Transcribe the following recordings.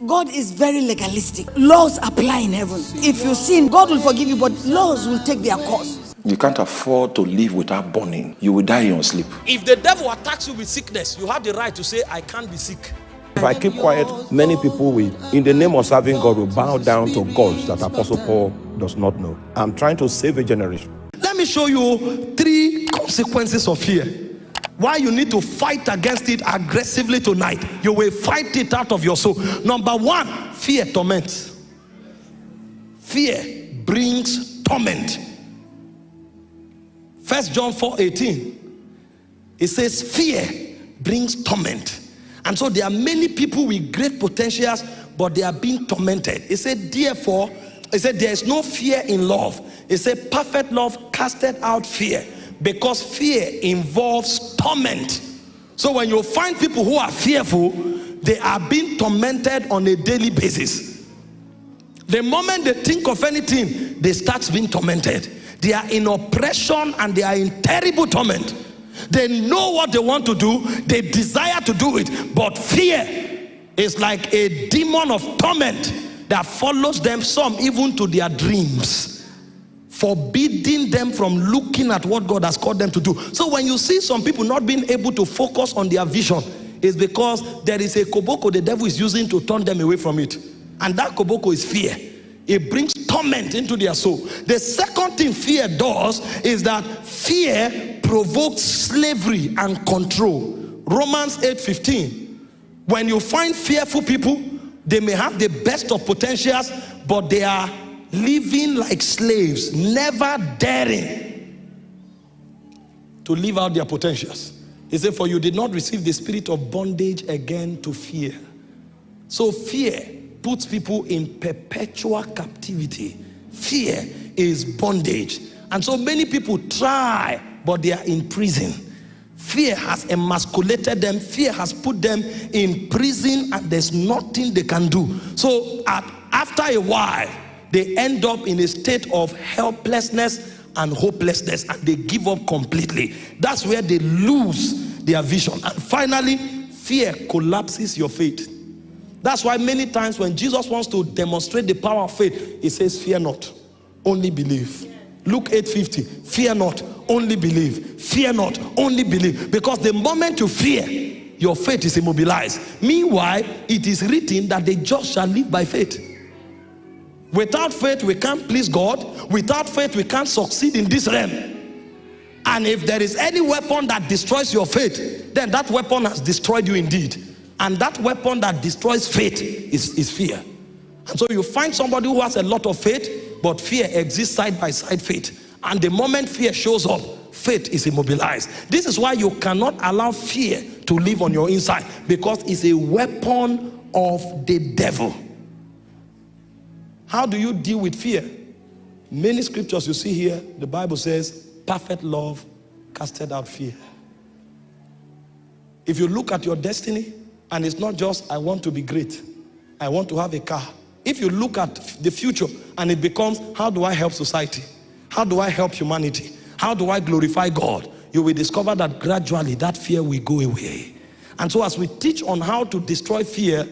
God is very legalistic. Laws apply in heaven. If you sin, God will forgive you, but laws will take their course. You can't afford to live without burning. You will die in your sleep. If the devil attacks you with sickness, you have the right to say, I can't be sick. If I keep quiet, many people will, in the name of serving God, will bow down to gods that Apostle Paul does not know. I'm trying to save a generation. Let me show you 3 consequences of fear. Why you need to fight against it aggressively tonight. You will fight it out of your soul. Number 1, fear torments. Fear brings torment. 1 John 4:18. It says fear brings torment. And so there are many people with great potentials, but they are being tormented. It said, therefore, it said there is no fear in love. It said perfect love casted out fear, because fear involves torment. So when you find people who are fearful, they are being tormented on a daily basis. The moment they think of anything, they start being tormented. They are in oppression and they are in terrible torment. They know what they want to do, they desire to do it, but fear is like a demon of torment that follows them, some even to their dreams, forbidding them from looking at what God has called them to do. So when you see some people not being able to focus on their vision, it's because there is a koboko the devil is using to turn them away from it. And that koboko is fear. It brings torment into their soul. The second thing fear does is that fear provokes slavery and control. Romans 8:15. When you find fearful people, they may have the best of potentials, but they are living like slaves, never daring to live out their potentials. He said, for you did not receive the spirit of bondage again to fear. So fear puts people in perpetual captivity. Fear is bondage. And so many people try, but they are in prison. Fear has emasculated them. Fear has put them in prison, and there's nothing they can do. So after a while, they end up in a state of helplessness and hopelessness, and they give up completely. That's where they lose their vision. And finally, fear collapses your faith. That's why many times when Jesus wants to demonstrate the power of faith, he says, fear not, only believe. Luke 8:50, fear not, only believe. Fear not, only believe. Because the moment you fear, your faith is immobilized. Meanwhile, it is written that the just shall live by faith. Without faith, we can't please God. Without faith, we can't succeed in this realm. And if there is any weapon that destroys your faith, then that weapon has destroyed you indeed. And that weapon that destroys faith is fear. And so you find somebody who has a lot of faith, but fear exists side by side faith. And the moment fear shows up, faith is immobilized. This is why you cannot allow fear to live on your inside, because it's a weapon of the devil. How do you deal with fear? Many scriptures you see here, the Bible says, perfect love casted out fear. If you look at your destiny, and it's not just, I want to be great, I want to have a car. If you look at the future and it becomes, how do I help society? How do I help humanity? How do I glorify God? You will discover that gradually that fear will go away. And so as we teach on how to destroy fear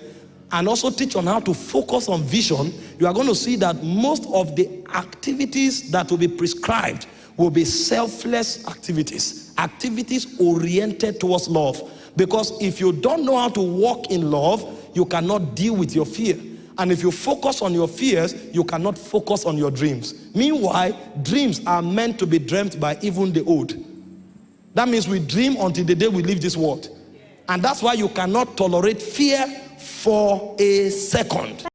and also teach on how to focus on vision, you are going to see that most of the activities that will be prescribed will be selfless activities, activities oriented towards love. Because if you don't know how to walk in love, you cannot deal with your fear. And if you focus on your fears, you cannot focus on your dreams. Meanwhile, dreams are meant to be dreamt by even the old. That means we dream until the day we leave this world. And that's why you cannot tolerate fear for a second.